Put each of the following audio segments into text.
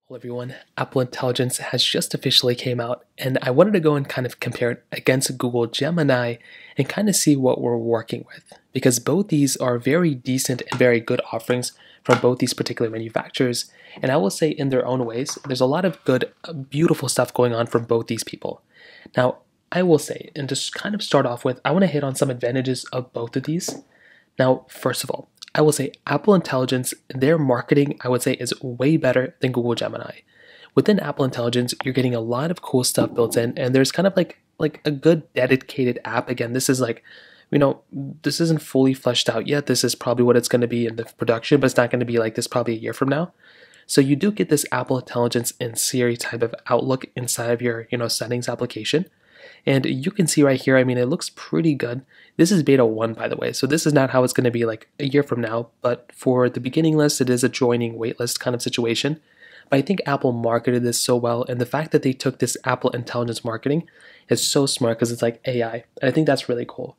Well, everyone, Apple Intelligence has just officially came out, and I wanted to go and kind of compare it against Google Gemini and kind of see what we're working with, because both these are very decent and very good offerings from both these particular manufacturers. And I will say, in their own ways, there's a lot of good, beautiful stuff going on from both these people. Now, I will say, and just kind of start off with, I want to hit on some advantages of both of these. Now, first of all, I will say Apple Intelligence, their marketing, I would say, is way better than Google Gemini. Within Apple Intelligence, you're getting a lot of cool stuff built in, and there's kind of like a good dedicated app. Again, this is like, this isn't fully fleshed out yet. This is probably what it's going to be in the production, but it's not going to be like this probably a year from now. So you do get this Apple Intelligence in Siri type of outlook inside of your, settings application. And you can see right here, it looks pretty good. This is beta 1, by the way, so this is not how it's going to be like a year from now, but for the beginning list, it is a joining waitlist kind of situation. But I think Apple marketed this so well, and the fact that they took this Apple Intelligence marketing is so smart because it's like AI, and I think that's really cool.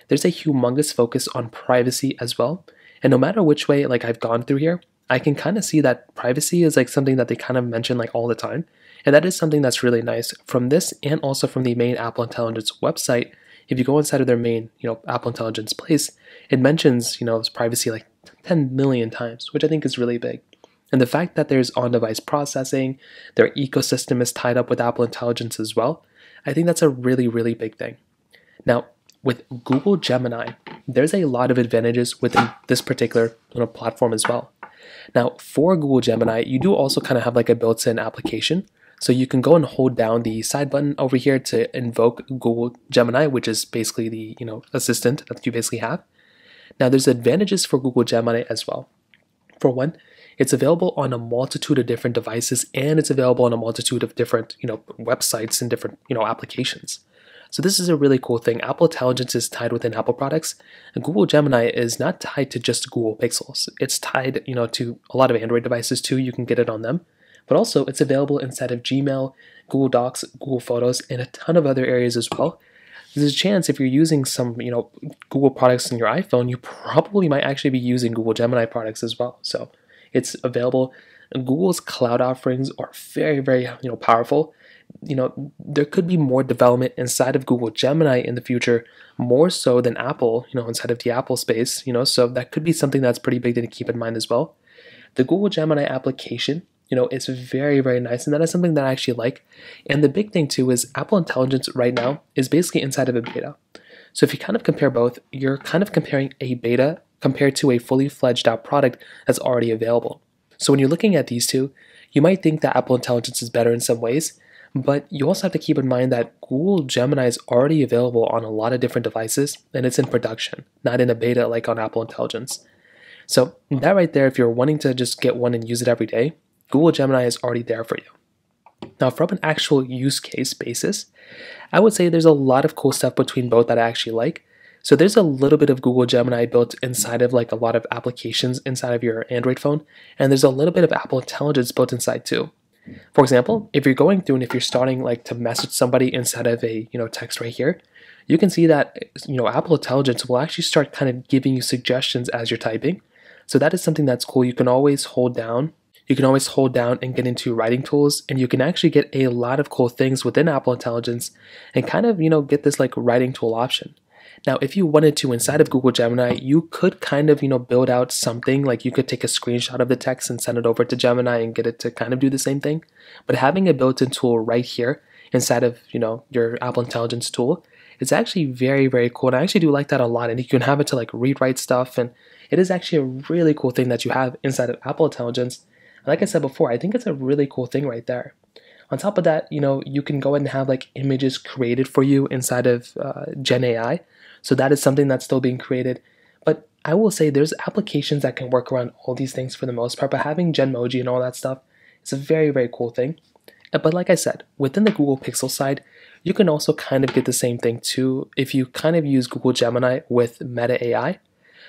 There's a humongous focus on privacy as well, and no matter which way like I've gone through here, I can kind of see that privacy is like something that they kind of mention like all the time. And that is something that's really nice from this and also from the main Apple Intelligence website. If you go inside of their main, Apple Intelligence place, it mentions, privacy like 10 million times, which I think is really big. And the fact that there's on-device processing, their ecosystem is tied up with Apple Intelligence as well, I think that's a really, really big thing. Now, with Google Gemini, there's a lot of advantages within this particular platform as well. Now, for Google Gemini, you do also kind of have like a built-in application. So you can go and hold down the side button over here to invoke Google Gemini, which is basically the assistant that you basically have. Now there's advantages for Google Gemini as well. For one, it's available on a multitude of different devices, and it's available on a multitude of different websites and different applications. So this is a really cool thing. Apple Intelligence is tied within Apple products, and Google Gemini is not tied to just Google Pixels. It's tied to a lot of Android devices too. You can get it on them. But also, it's available inside of Gmail, Google Docs, Google Photos, and a ton of other areas as well. There's a chance if you're using some, Google products on your iPhone, you probably might actually be using Google Gemini products as well. So it's available. Google's cloud offerings are very, very, powerful. There could be more development inside of Google Gemini in the future, more so than Apple, inside of the Apple space, so that could be something that's pretty big to keep in mind as well. The Google Gemini application, it's very, very nice, and that is something that I actually like. And the big thing too is Apple Intelligence right now is basically inside of a beta. So if you kind of compare both, you're kind of comparing a beta compared to a fully fledged out product that's already available. So when you're looking at these two, you might think that Apple Intelligence is better in some ways, but you also have to keep in mind that Google Gemini is already available on a lot of different devices, and it's in production, not in a beta like on Apple Intelligence. So that right there, if you're wanting to just get one and use it every day, Google Gemini is already there for you. Now, from an actual use case basis, I would say there's a lot of cool stuff between both that I actually like. So there's a little bit of Google Gemini built inside of like a lot of applications inside of your Android phone, and there's a little bit of Apple Intelligence built inside too. For example, if you're going through and if you're starting like to message somebody inside of a text right here, you can see that Apple Intelligence will actually start kind of giving you suggestions as you're typing. So that is something that's cool. You can always hold down and get into writing tools, and you can actually get a lot of cool things within Apple Intelligence and kind of, get this like writing tool option. Now, if you wanted to inside of Google Gemini, you could kind of, build out something like you could take a screenshot of the text and send it over to Gemini and get it to kind of do the same thing. But having a built-in tool right here inside of, your Apple Intelligence tool, it's actually very, very cool. And I actually do like that a lot. And you can have it to like rewrite stuff. And it is actually a really cool thing that you have inside of Apple Intelligence. Like I said before, I think it's a really cool thing right there. On top of that, you can go ahead and have like images created for you inside of Gen AI. So that is something that's still being created. But I will say there's applications that can work around all these things for the most part, but having Genmoji and all that stuff is a very, very cool thing. But like I said, within the Google Pixel side, you can also kind of get the same thing too if you kind of use Google Gemini with Meta AI.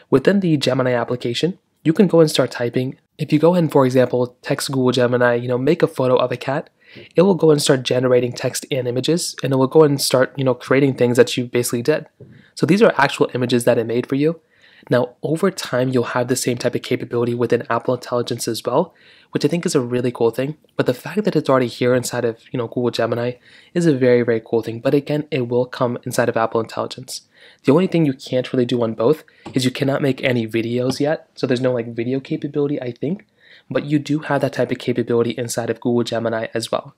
Within the Gemini application, you can go and start typing. If you go ahead and, for example, text Google Gemini, make a photo of a cat, it will go and start generating text and images, and it will go and start, creating things that you basically did. So these are actual images that it made for you. Now, over time, you'll have the same type of capability within Apple Intelligence as well, which I think is a really cool thing. But the fact that it's already here inside of, Google Gemini is a very, very cool thing. But again, it will come inside of Apple Intelligence. The only thing you can't really do on both is you cannot make any videos yet. So there's no like video capability, I think. But you do have that type of capability inside of Google Gemini as well.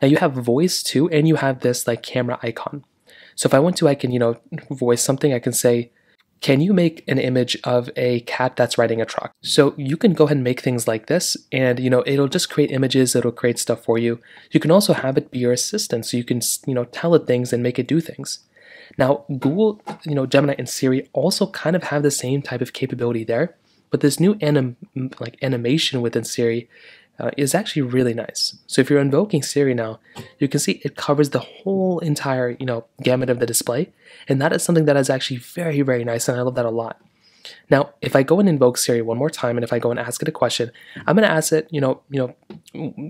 Now you have voice too, and you have this like camera icon. So if I want to, I can, voice something. I can say, can you make an image of a cat that's riding a truck? So you can go ahead and make things like this, and it'll just create images, it'll create stuff for you. You can also have it be your assistant, so you can tell it things and make it do things. Now Google, Gemini and Siri also kind of have the same type of capability there, but this new animation within Siri is actually really nice. So if you're invoking Siri now, you can see it covers the whole entire, gamut of the display. And that is something that is actually very, very nice. And I love that a lot. Now, if I go and invoke Siri one more time, and if I go and ask it a question, I'm going to ask it,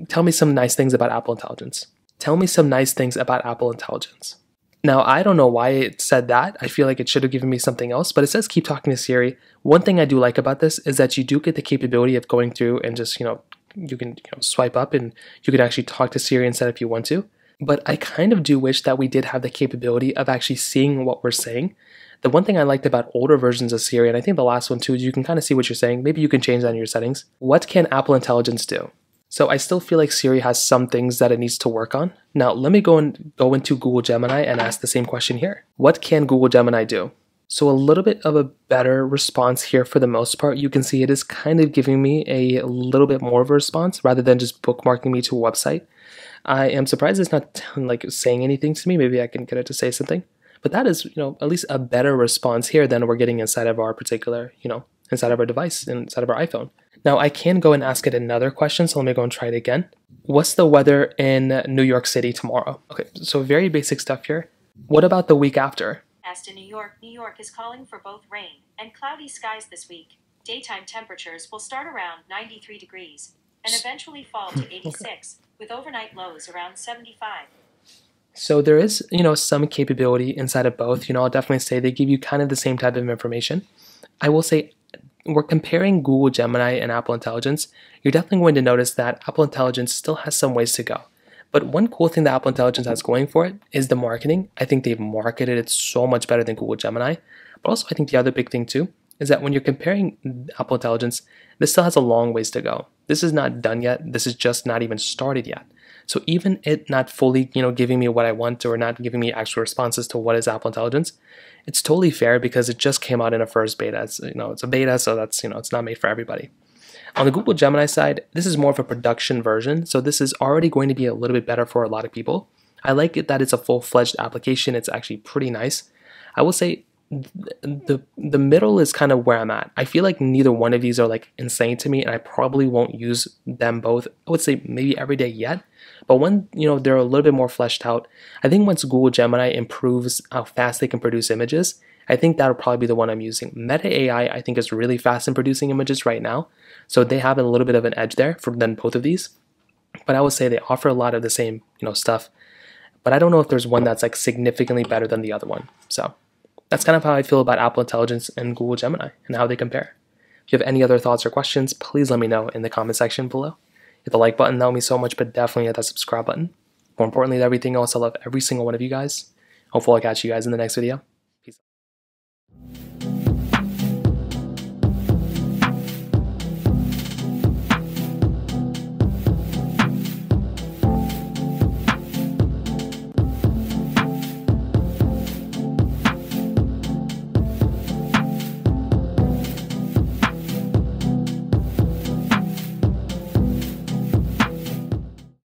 tell me some nice things about Apple Intelligence. Tell me some nice things about Apple Intelligence. Now, I don't know why it said that. I feel like it should have given me something else, but it says keep talking to Siri. One thing I do like about this is that you do get the capability of going through and just, you can swipe up and you can actually talk to Siri instead if you want to. But I kind of do wish that we did have the capability of actually seeing what we're saying. The one thing I liked about older versions of Siri, and I think the last one too, is you can kind of see what you're saying. Maybe you can change that in your settings. What can Apple Intelligence do? So I still feel like Siri has some things that it needs to work on. Now let me go into Google Gemini and ask the same question here. What can Google Gemini do? So a little bit of a better response here for the most part. You can see it is kind of giving me a little bit more of a response rather than just bookmarking me to a website. I am surprised it's not like saying anything to me. Maybe I can get it to say something. But that is, at least a better response here than we're getting inside of our particular, inside of our device, inside of our iPhone. Now I can go and ask it another question. So let me go and try it again. What's the weather in New York City tomorrow? Okay, so very basic stuff here. What about the week after? As to New York is calling for both rain and cloudy skies this week. Daytime temperatures will start around 93 degrees and eventually fall to 86, with overnight lows around 75. So there is, some capability inside of both. I'll definitely say they give you kind of the same type of information. I will say we're comparing Google Gemini and Apple Intelligence. You're definitely going to notice that Apple Intelligence still has some ways to go. But one cool thing that Apple Intelligence has going for it is the marketing. I think they've marketed it so much better than Google Gemini. But also I think the other big thing too is that when you're comparing Apple Intelligence, this still has a long ways to go. This is not done yet. This is just not even started yet. So even it not fully, giving me what I want or not giving me actual responses to what is Apple Intelligence, it's totally fair because it just came out in a first beta. It's a beta, so that's, it's not made for everybody. On the Google Gemini side, this is more of a production version, so this is already going to be a little bit better for a lot of people. I like it that it's a full-fledged application. It's actually pretty nice. I will say the middle is kind of where I'm at. I feel like neither one of these are like insane to me, and I probably won't use them both. I would say maybe every day yet, but when they're a little bit more fleshed out, I think once Google Gemini improves how fast they can produce images, I think that'll probably be the one I'm using. Meta AI, I think, is really fast in producing images right now, so they have a little bit of an edge there than both of these. But I would say they offer a lot of the same, stuff. But I don't know if there's one that's like significantly better than the other one. So that's kind of how I feel about Apple Intelligence and Google Gemini and how they compare. If you have any other thoughts or questions, please let me know in the comment section below. Hit the like button, that would mean so much, but definitely hit that subscribe button. More importantly than everything else, I love every single one of you guys. Hopefully I'll catch you guys in the next video.